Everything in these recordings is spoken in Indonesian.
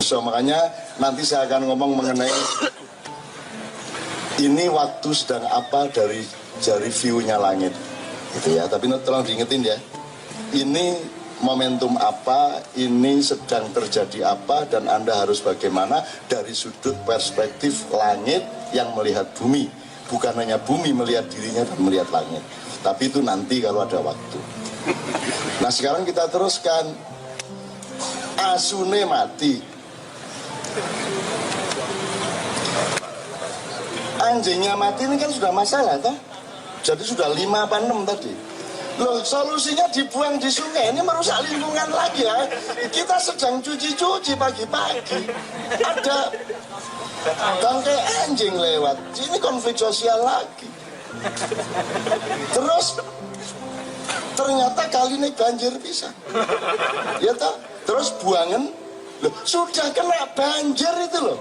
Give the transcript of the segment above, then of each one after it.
So, makanya nanti saya akan ngomong mengenai ini waktu sedang apa dari view-nya langit, gitu ya. Tapi tolong diingetin ya, ini momentum apa, ini sedang terjadi apa, dan Anda harus bagaimana dari sudut perspektif langit yang melihat bumi. Bukan hanya bumi melihat dirinya dan melihat langit, tapi itu nanti kalau ada waktu. Nah sekarang kita teruskan, Asune mati. Anjingnya mati ini kan sudah masalah toh? Jadi sudah 5 apa 6 tadi. Loh solusinya dibuang di sungai, ini merusak lingkungan lagi ya. Kita sedang cuci-cuci pagi-pagi, ada bangkai anjing lewat, ini konflik sosial lagi. Terus ternyata kali ini banjir bisa, ya toh? Terus buangan, loh sudah kena banjir itu loh.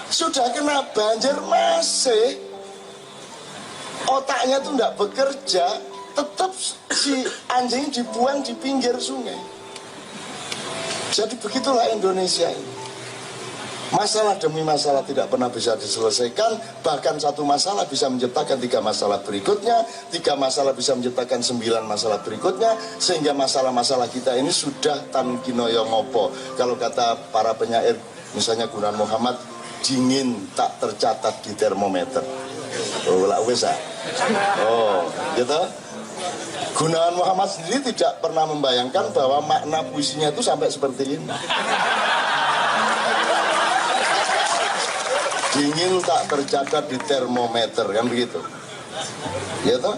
Sudah kena banjir masih otaknya tuh tidak bekerja, tetap si anjing dibuang di pinggir sungai. Jadi begitulah Indonesia ini. Masalah demi masalah tidak pernah bisa diselesaikan. Bahkan satu masalah bisa menciptakan 3 masalah berikutnya, 3 masalah bisa menciptakan 9 masalah berikutnya, sehingga masalah-masalah kita ini sudah tan kinoyo ngopo. Kalau kata para penyair, misalnya Gunawan Muhammad, dingin tak tercatat di termometer. Oh, lah wes ah. Oh, gitu. Gunawan Muhammad sendiri tidak pernah membayangkan bahwa makna puisinya itu sampai seperti ini. Dingin tak tercatat di termometer, kan begitu. Ya toh?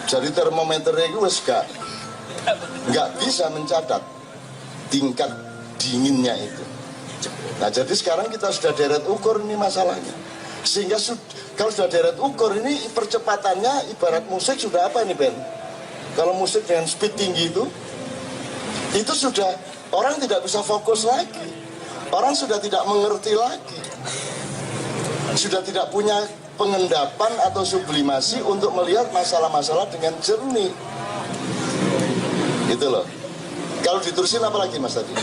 Jadi termometer itu wes nggak bisa mencatat tingkat dinginnya itu. Nah jadi sekarang kita sudah deret ukur ini masalahnya. Sehingga kalau sudah deret ukur ini percepatannya ibarat musik sudah apa ini Ben? Kalau musik dengan speed tinggi itu sudah orang tidak bisa fokus lagi. Orang sudah tidak mengerti lagi. Sudah tidak punya pengendapan atau sublimasi untuk melihat masalah-masalah dengan jernih. Gitu loh. Kalau diterusin apa lagi Mas tadi?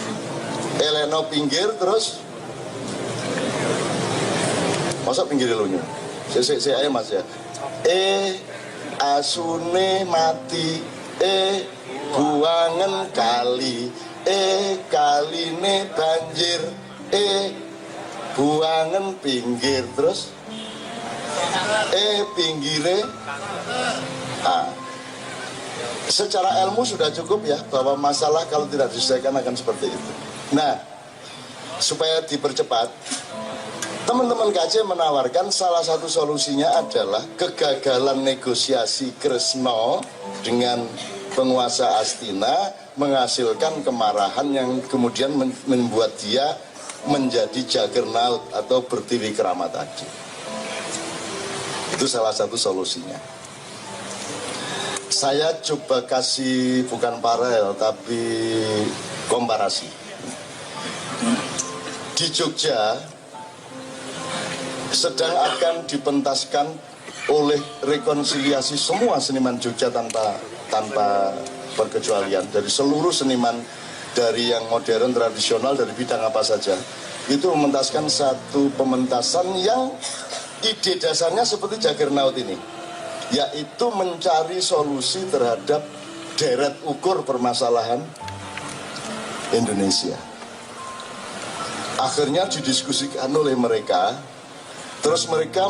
Eleno pinggir terus masa pinggir lunyu? Saya Mas ya. Asune mati, buangan kali, kaline banjir, buangan pinggir terus, pinggire. Secara ilmu sudah cukup ya bahwa masalah kalau tidak diselesaikan akan seperti itu. Nah, supaya dipercepat, teman-teman KC menawarkan salah satu solusinya adalah kegagalan negosiasi Kresna dengan penguasa Astina menghasilkan kemarahan yang kemudian membuat dia menjadi juggernaut atau berdiri keramat tadi. Itu salah satu solusinya. Saya coba kasih bukan paralel tapi komparasi. Di Jogja sedang akan dipentaskan oleh rekonsiliasi semua seniman Jogja tanpa perkecualian, dari seluruh seniman, dari yang modern, tradisional, dari bidang apa saja, itu mementaskan satu pementasan yang ide dasarnya seperti Juggernaut ini, yaitu mencari solusi terhadap deret ukur permasalahan Indonesia. Akhirnya didiskusikan oleh mereka, terus mereka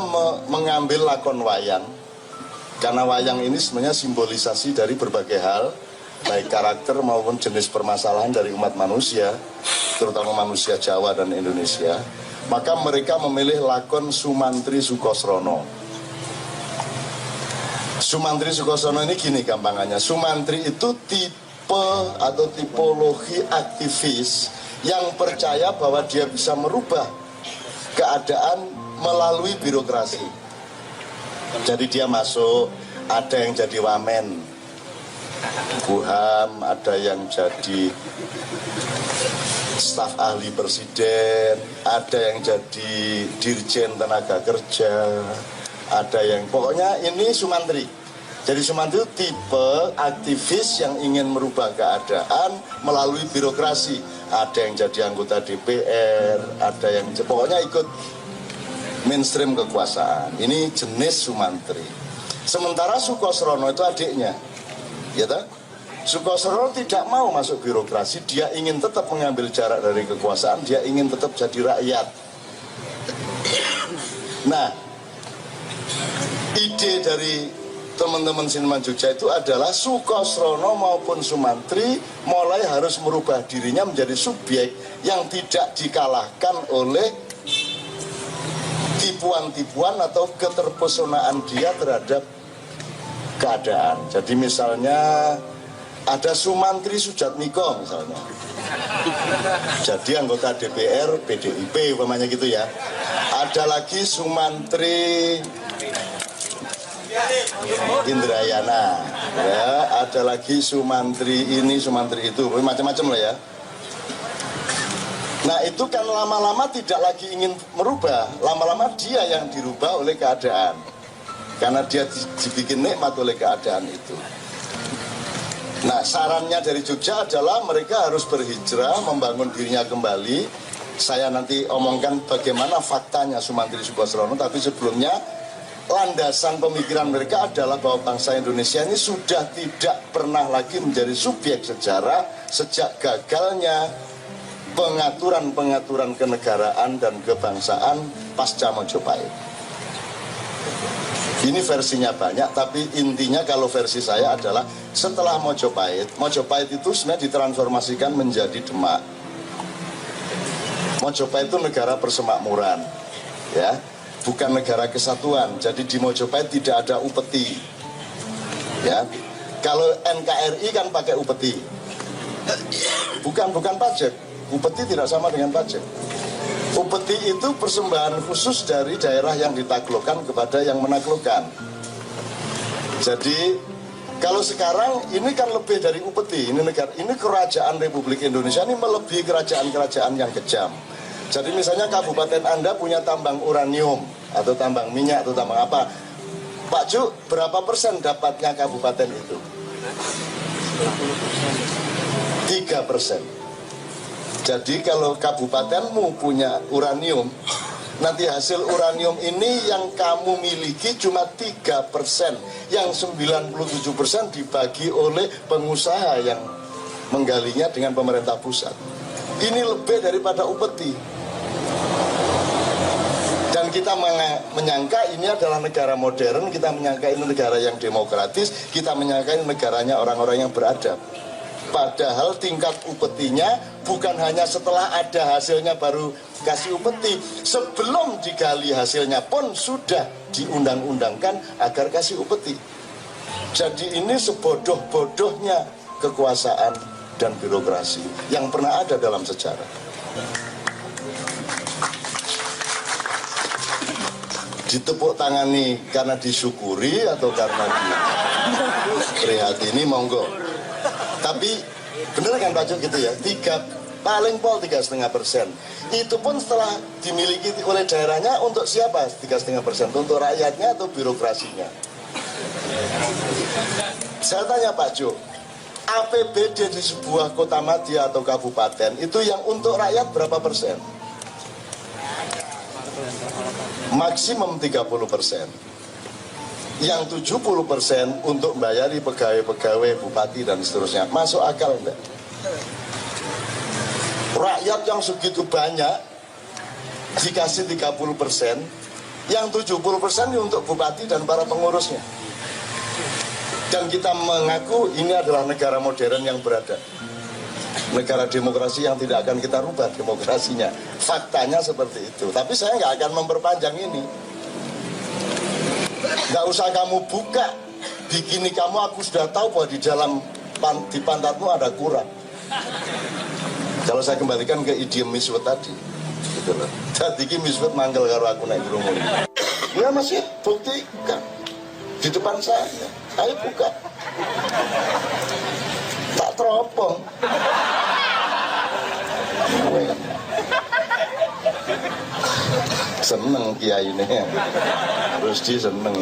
mengambil lakon wayang, karena wayang ini sebenarnya simbolisasi dari berbagai hal, baik karakter maupun jenis permasalahan dari umat manusia, terutama manusia Jawa dan Indonesia. Maka mereka memilih lakon Sumantri Sukosrono. Sumantri Sukosrono ini gini gampangannya, Sumantri itu tipe atau tipologi aktivis yang percaya bahwa dia bisa merubah keadaan melalui birokrasi. Jadi dia masuk, ada yang jadi wamen Buham, ada yang jadi staf ahli presiden, ada yang jadi dirjen tenaga kerja, ada yang pokoknya ini Sumantri. Jadi Sumantri itu tipe aktivis yang ingin merubah keadaan melalui birokrasi. Ada yang jadi anggota DPR, ada yang pokoknya ikut mainstream kekuasaan. Ini jenis Sumantri. Sementara Sukosrono itu adiknya, ya tak? Sukosrono tidak mau masuk birokrasi, dia ingin tetap mengambil jarak dari kekuasaan, dia ingin tetap jadi rakyat. Nah, ide dari teman-teman Seniman Jogja itu adalah Sukosrono maupun Sumantri mulai harus merubah dirinya menjadi subjek yang tidak dikalahkan oleh tipuan-tipuan atau keterpesonaan dia terhadap keadaan. Jadi misalnya ada Sumantri Sujatmiko misalnya, jadi anggota DPR PDIP umpamanya gitu ya. Ada lagi Sumantri Indrayana, ya, ada lagi Sumantri ini, Sumantri itu, macam-macam lah ya. Nah itu kan lama-lama tidak lagi ingin merubah, lama-lama dia yang dirubah oleh keadaan, karena dia dibikin nikmat oleh keadaan itu. Nah sarannya dari Jogja adalah mereka harus berhijrah, membangun dirinya kembali. Saya nanti omongkan bagaimana faktanya Sumantri Sukosrono, tapi sebelumnya landasan pemikiran mereka adalah bahwa bangsa Indonesia ini sudah tidak pernah lagi menjadi subjek sejarah sejak gagalnya pengaturan-pengaturan kenegaraan dan kebangsaan pasca Mojopahit. Ini versinya banyak, tapi intinya kalau versi saya adalah setelah Mojopahit, Mojopahit itu sebenarnya ditransformasikan menjadi Demak. Mojopahit itu negara persemakmuran, ya. Bukan negara kesatuan. Jadi di Mojopahit tidak ada upeti. Ya. Kalau NKRI kan pakai upeti. Bukan pajak. Upeti tidak sama dengan pajak. Upeti itu persembahan khusus dari daerah yang ditaklukkan kepada yang menaklukkan. Jadi kalau sekarang ini kan lebih dari upeti. Ini kerajaan Republik Indonesia ini melebihi kerajaan-kerajaan yang kejam. Jadi misalnya kabupaten Anda punya tambang uranium atau tambang minyak atau tambang apa, Pak Ju, berapa persen dapatnya kabupaten itu? 3%. Jadi kalau kabupatenmu punya uranium, nanti hasil uranium ini yang kamu miliki cuma 3%, yang 97% dibagi oleh pengusaha yang menggalinya dengan pemerintah pusat. Ini lebih daripada upeti. Dan kita menyangka ini adalah negara modern, kita menyangka ini negara yang demokratis, kita menyangka ini negaranya orang-orang yang beradab. Padahal tingkat upetinya bukan hanya setelah ada hasilnya baru kasih upeti, sebelum digali hasilnya pun sudah diundang-undangkan agar kasih upeti. Jadi ini sebodoh-bodohnya kekuasaan dan birokrasi yang pernah ada dalam sejarah. Ditepuk tangani karena disyukuri atau karena diprihatini, monggo. Tapi bener kan Pak Jok gitu ya, paling pol 3,5%. Itu pun setelah dimiliki oleh daerahnya untuk siapa 3,5%? Untuk rakyatnya atau birokrasinya? Saya tanya Pak Jok, APBD di sebuah kota madya atau kabupaten itu yang untuk rakyat berapa persen? Maksimum 30%. Yang 70% untuk membayari pegawai-pegawai, bupati dan seterusnya. Masuk akal enggak? Rakyat yang segitu banyak dikasih 30%, yang 70% untuk bupati dan para pengurusnya. Dan kita mengaku ini adalah negara modern yang beradab. Negara demokrasi yang tidak akan kita rubah demokrasinya. Faktanya seperti itu. Tapi saya nggak akan memperpanjang ini. Nggak usah kamu buka bikini kamu, aku sudah tahu bahwa di pantatmu ada kurang. Kalau saya kembalikan ke idiom Miswet tadi, gitu loh. Jadi ki Miswet manggil karo aku naik rumah. Ya masih buktikan di depan saya. Ayo buka. Tak teropong. Seneng kiai ini, terus dia seneng.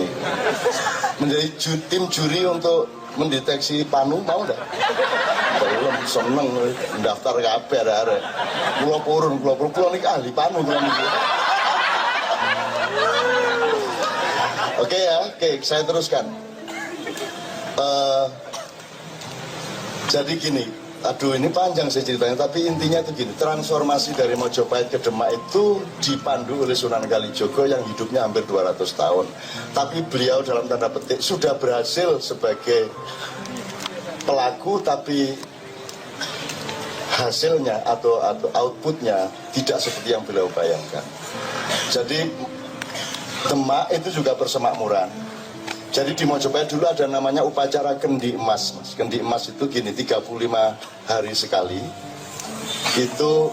menjadi tim juri untuk mendeteksi panu, mau enggak? Belum seneng mendaftar kabeh arek. Kula purun niki ahli panu kula niki. Oke ya, saya teruskan. Jadi gini, aduh ini panjang sih ceritanya, tapi intinya itu gini, transformasi dari Mojopahit ke Demak itu dipandu oleh Sunan Kalijogo yang hidupnya hampir 200 tahun. Tapi beliau dalam tanda petik sudah berhasil sebagai pelaku, tapi hasilnya atau outputnya tidak seperti yang beliau bayangkan. Jadi Demak itu juga persemakmuran. Jadi di Mojopahit dulu ada namanya upacara Kendi Emas. Kendi Emas itu gini, 35 hari sekali. Itu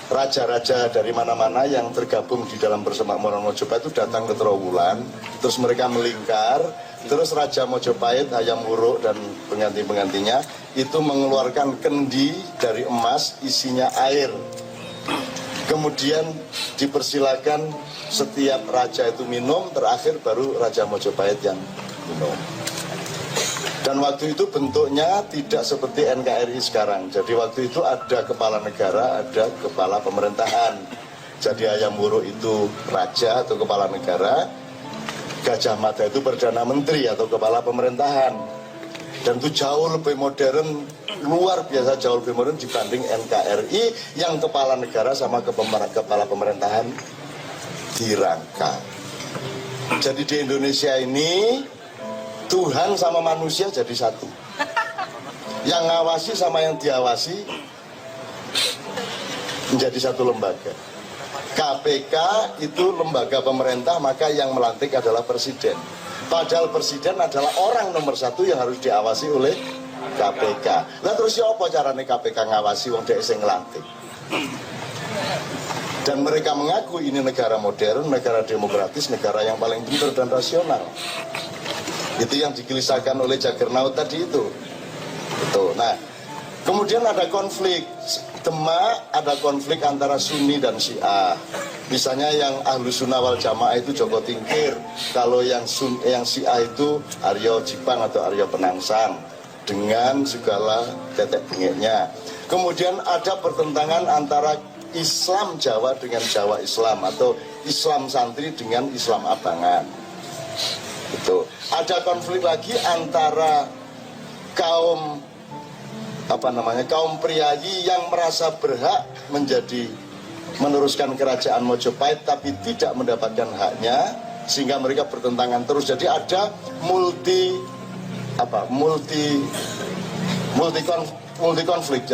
raja-raja dari mana-mana yang tergabung di dalam persemakmuran Mojopahit itu datang ke Trowulan. Terus mereka melingkar. Terus Raja Mojopahit, Hayam Wuruk dan pengganti-penggantinya itu mengeluarkan kendi dari emas isinya air. Kemudian dipersilakan setiap raja itu minum, terakhir baru Raja Mojopahit yang minum. Dan waktu itu bentuknya tidak seperti NKRI sekarang. Jadi waktu itu ada kepala negara, ada kepala pemerintahan. Jadi Hayam Wuruk itu raja atau kepala negara, Gajah Mada itu Perdana Menteri atau kepala pemerintahan. Dan itu jauh lebih modern, luar biasa jauh lebih modern dibanding NKRI yang kepala negara sama kepala pemerintahan dirangka. Jadi di Indonesia ini Tuhan sama manusia jadi satu. Yang ngawasi sama yang diawasi menjadi satu lembaga. KPK itu lembaga pemerintah, maka yang melantik adalah presiden. Padahal presiden adalah orang nomor satu yang harus diawasi oleh KPK. Lah terus ya apa caranya KPK ngawasi wong dhek sing nglantik? Dan mereka mengaku ini negara modern, negara demokratis, negara yang paling pintar dan rasional. Itu yang digelisahkan oleh Jaggernaut tadi itu. Betul. Nah, kemudian ada konflik. Demak ada konflik antara Sunni dan Syiah. Misalnya yang Ahlus Sunnah wal Jamaah itu Joko Tingkir. Kalau yang Syiah itu Aryo Jipang atau Aryo Penangsang dengan segala tetek bengeknya. Kemudian ada pertentangan antara Islam Jawa dengan Jawa Islam atau Islam santri dengan Islam abangan. Itu. Ada konflik lagi antara kaum priayi yang merasa berhak meneruskan kerajaan Mojopahit tapi tidak mendapatkan haknya sehingga mereka bertentangan terus. Jadi ada multi konflik.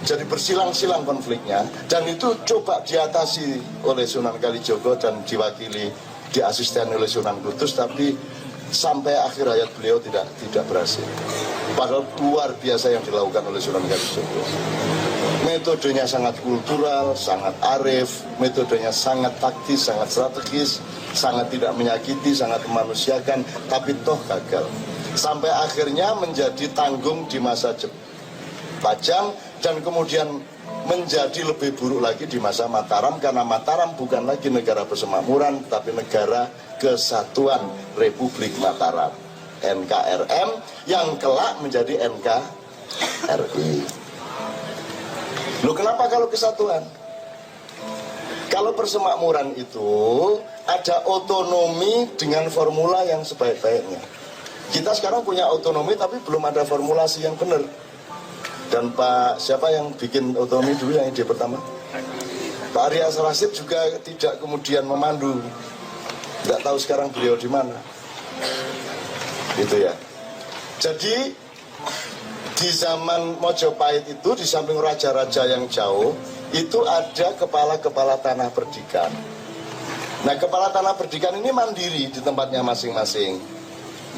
Jadi bersilang-silang konfliknya dan itu coba diatasi oleh Sunan Kalijogo dan diasisten oleh Sunan Kudus, tapi sampai akhir hayat beliau tidak berhasil. Padahal luar biasa yang dilakukan oleh Sunan Kalijogo. Metodenya sangat kultural, sangat arif, metodenya sangat taktis, sangat strategis, sangat tidak menyakiti, sangat memanusiakan, tapi toh gagal. Sampai akhirnya menjadi tanggung di masa Pajang dan kemudian menjadi lebih buruk lagi di masa Mataram karena Mataram bukan lagi negara persemakmuran tapi negara kesatuan Republik Mataram, NKRM, yang kelak menjadi NKRI. Loh, kenapa kalau kesatuan? Kalau persemakmuran itu ada otonomi dengan formula yang sebaik-baiknya. Kita sekarang punya otonomi tapi belum ada formulasi yang benar. Dan Pak siapa yang bikin otonomi dulu yang ide pertama? Pak Arya Rasyid juga tidak kemudian memandu. Tidak tahu sekarang beliau di mana. Gitu ya. Jadi di zaman Mojopahit itu di samping raja-raja yang jauh itu ada kepala-kepala tanah perdikan. Nah, kepala tanah perdikan ini mandiri di tempatnya masing-masing.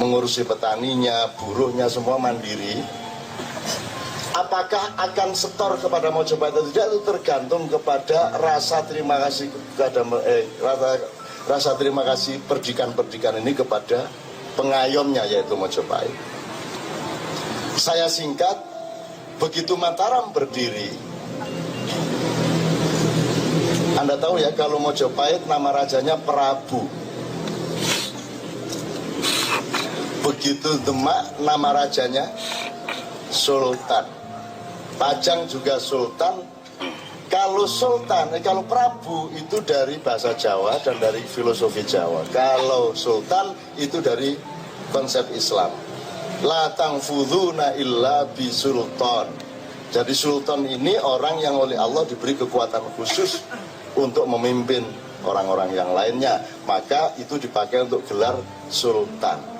Mengurusi petaninya, buruhnya semua mandiri. Apakah akan setor kepada Mojopahit atau tidak itu tergantung kepada rasa terima kasih rasa terima kasih perdikan-perdikan ini kepada pengayomnya yaitu Mojopahit. Saya singkat, begitu Mataram berdiri, Anda tahu ya kalau Mojopahit nama rajanya Prabu. Begitu Demak, nama rajanya Sultan. Pajang juga Sultan. Kalau Sultan, kalau Prabu itu dari bahasa Jawa dan dari filosofi Jawa. Kalau Sultan itu dari konsep Islam. La tangfuduna illa bisultan. Jadi Sultan ini orang yang oleh Allah diberi kekuatan khusus untuk memimpin orang-orang yang lainnya. Maka itu dipakai untuk gelar Sultan.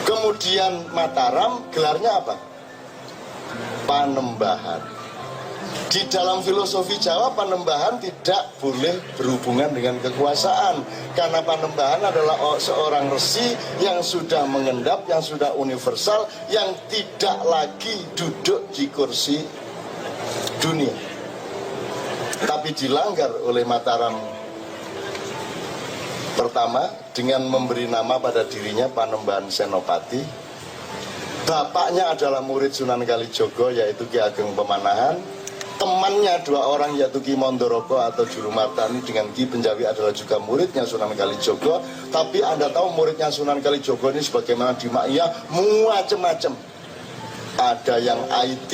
Kemudian Mataram gelarnya apa? Panembahan. Di dalam filosofi Jawa, Panembahan tidak boleh berhubungan dengan kekuasaan. Karena Panembahan adalah seorang resi yang sudah mengendap, yang sudah universal, yang tidak lagi duduk di kursi dunia. Tapi dilanggar oleh Mataram pertama dengan memberi nama pada dirinya Panembahan Senopati. Bapaknya adalah murid Sunan Kalijogo, yaitu Ki Ageng Pemanahan. Temannya dua orang, yaitu Ki Mondoroko atau Juru Martani dengan Ki Penjawi adalah juga muridnya Sunan Kalijogo. Tapi Anda tahu muridnya Sunan Kalijogo ini sebagaimana di Ma'iyah macam-macam. Ada yang IT,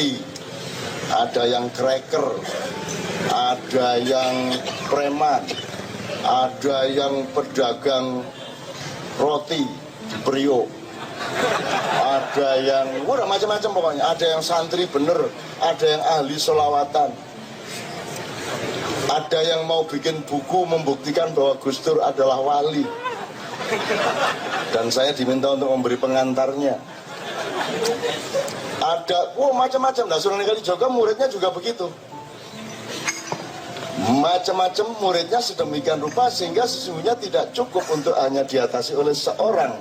ada yang cracker, ada yang preman, ada yang pedagang roti di Priok, ada yang udah macam-macam pokoknya. Ada yang santri bener, ada yang ahli sholawatan, ada yang mau bikin buku membuktikan bahwa Gus Dur adalah wali, dan saya diminta untuk memberi pengantarnya. Ada macam-macam. Nah, Sunan Kalijogo muridnya juga begitu. Macam-macam muridnya sedemikian rupa sehingga sesungguhnya tidak cukup untuk hanya diatasi oleh seorang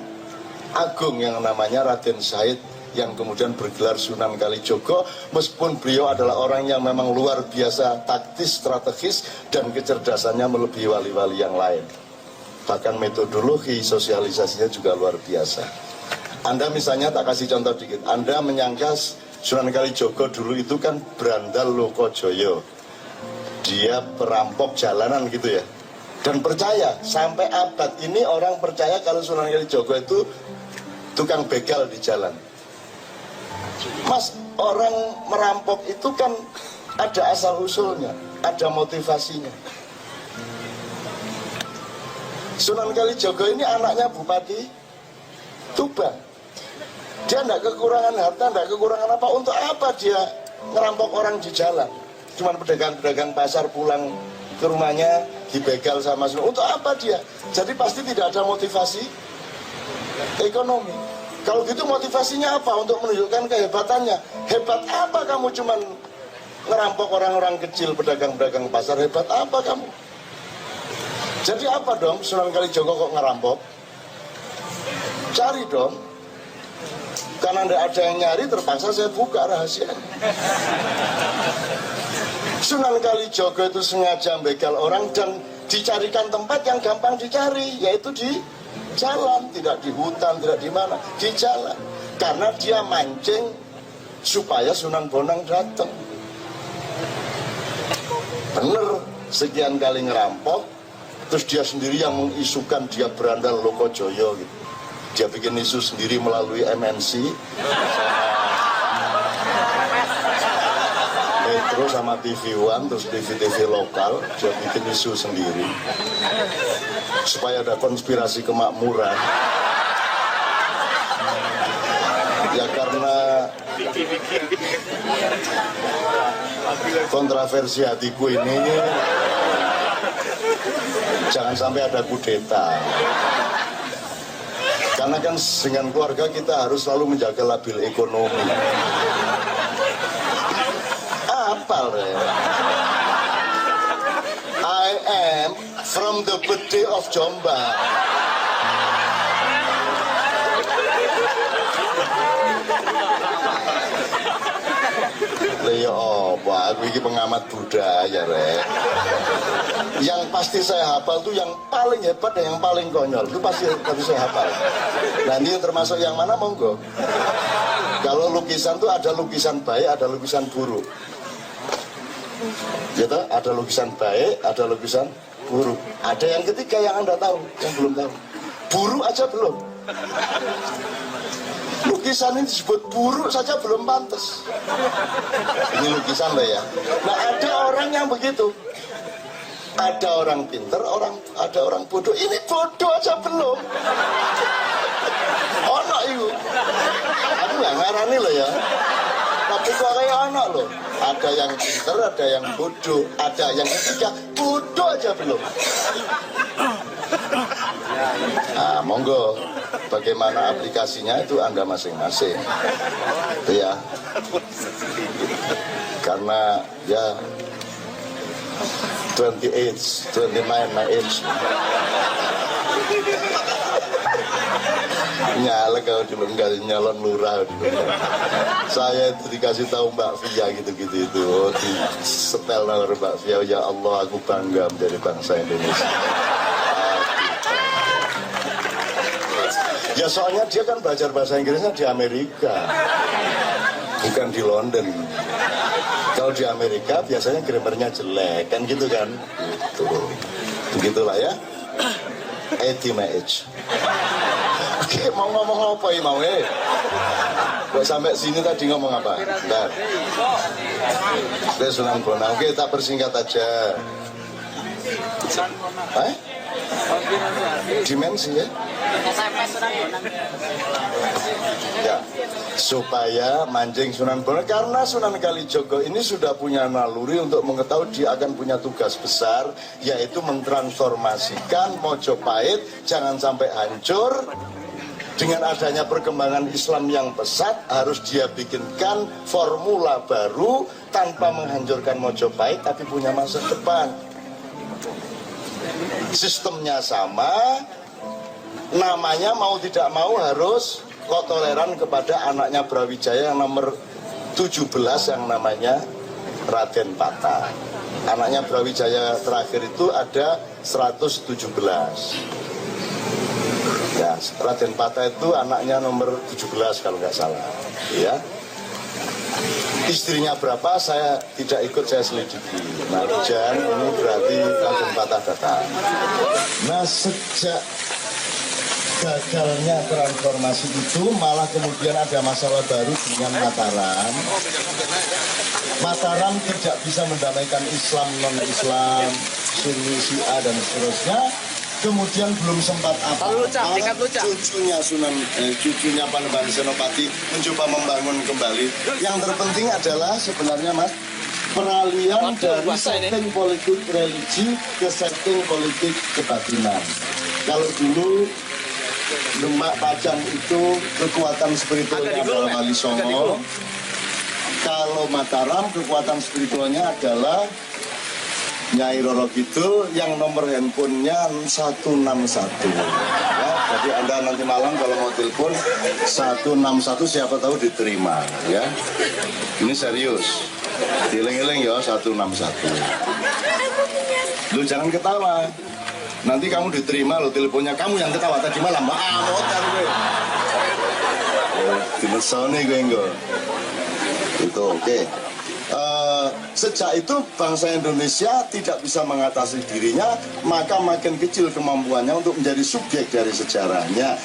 agung yang namanya Raden Said yang kemudian bergelar Sunan Kalijogo, meskipun beliau adalah orang yang memang luar biasa taktis, strategis, dan kecerdasannya melebihi wali-wali yang lain. Bahkan metodologi sosialisasinya juga luar biasa. Anda misalnya, tak kasih contoh dikit, Anda menyangka Sunan Kalijogo dulu itu kan berandal Lokojoyo, dia perampok jalanan gitu ya, dan percaya sampai abad ini orang percaya kalau Sunan Kalijogo itu tukang begal di jalan. Mas, orang merampok itu kan ada asal usulnya, ada motivasinya. Sunan Kalijogo ini anaknya Bupati Tuban. Dia tidak kekurangan harta, tidak kekurangan apa. Untuk apa dia ngerampok orang di jalan? Cuman pedagang-pedagang pasar pulang ke rumahnya dibegal sama semua. Untuk apa dia? Jadi pasti tidak ada motivasi ekonomi. Kalau gitu motivasinya apa? Untuk menunjukkan kehebatannya. Hebat apa kamu cuman ngerampok orang-orang kecil, pedagang-pedagang pasar? Hebat apa kamu? Jadi apa dong Sunan Kalijogo kok ngerampok? Cari dong. Karena tidak ada yang nyari, terpaksa saya buka rahasianya. Sunan Kalijogo itu sengaja begal orang dan dicarikan tempat yang gampang dicari, yaitu di jalan, tidak di hutan, tidak di mana, di jalan. Karena dia mancing supaya Sunan Bonang datang. Bener, sekian kali ngerampok, terus dia sendiri yang mengisukan dia berandal Lokojoyo gitu. Dia bikin isu sendiri melalui MNC, Metro sama TV One, terus TV-TV lokal, dia bikin isu sendiri supaya ada konspirasi kemakmuran. Ya karena kontroversi hatiku ini jangan sampai ada kudeta. Karena kan dengan keluarga kita harus selalu menjaga labil ekonomi. Apal ya. I am from the birthday of Jombang. Ya apa, aku ini pengamat budaya rek. Yang pasti saya hafal tuh yang paling hebat dan yang paling konyol. Itu pasti saya hafal. Nanti termasuk yang mana monggo. Kalau lukisan tuh ada lukisan baik, ada lukisan buruk. Gitu, ada lukisan baik, ada lukisan buruk. Ada yang ketiga yang Anda tahu, yang belum tahu. Buruk aja belum. Lukisan ini disebut buruk saja belum pantas. Ini lukisan loh ya. Nah ada orang yang begitu. Ada orang pinter, ada orang bodoh. Ini bodoh aja belum. Ono itu. Aku nggak ngarani loh ya. Tapi kok kayak ono loh. Ada yang pinter, ada yang bodoh, ada yang ketiga bodoh aja belum. Nah, monggo. Bagaimana aplikasinya itu Anda masing-masing. Ya. Karena ya 29 my age. Nyalek kalau dulu enggak nyalon lurah dulu. Saya itu dikasih tahu Mbak Fia gitu-gitu itu. Di setel nomor Mbak Fia, ya Allah aku bangga menjadi bangsa Indonesia. Ya soalnya dia kan belajar bahasa Inggrisnya di Amerika, bukan di London. Kalau di Amerika biasanya grammarnya jelek kan gitu kan. Gitu. Begitulah ya. 80 my age. Oke, mau ngomong apa ya mau Kok sampai sini tadi ngomong apa? Bentar. Sunan Bonang. Oke, tak persingkat aja. Dimensi ya? Ya, supaya mancing Sunan Bonang, karena Sunan Kalijogo ini sudah punya naluri untuk mengetahui dia akan punya tugas besar, yaitu mentransformasikan Mojopahit jangan sampai hancur. Dengan adanya perkembangan Islam yang pesat, harus dia bikinkan formula baru tanpa menghancurkan Mojopahit, tapi punya masa depan. Sistemnya sama, namanya mau tidak mau harus toleran kepada anaknya Brawijaya yang nomor 17 yang namanya Raden Patah. Anaknya Brawijaya terakhir itu ada 117. Ya, Raden Patah itu anaknya nomor 17 kalau nggak salah. Ya. Istrinya berapa saya tidak ikut, saya selidiki. Nah, Jan ini berarti Raden Patah datang. Nah, sejak gagalnya transformasi itu malah kemudian ada masalah baru dengan Mataram. Mataram tidak bisa mendamaikan Islam, non-Islam, Sunni, Syiah dan seterusnya. Kemudian belum sempat cucunya Panembahan Senopati mencoba membangun kembali. Yang terpenting adalah sebenarnya Mas, peralihan dari setting politik religi ke setting politik kebatinan. Kalau dulu Demak Pajang itu kekuatan spiritualnya adalah Wali Songo. Kalau Mataram kekuatan spiritualnya adalah Nyai Roro Kidul yang nomor handphonenya 161. Ya, jadi Anda nanti malam kalau mau telepon 161 siapa tahu diterima ya. Ini serius. Dieling-eling ya 161. Lu jangan ketawa. Nanti kamu diterima lo teleponnya, kamu yang ketawa tadi malam. Motor gue. Dimesone gue enggak. Itu oke. Sejak itu bangsa Indonesia tidak bisa mengatasi dirinya, maka makin kecil kemampuannya untuk menjadi subjek dari sejarahnya.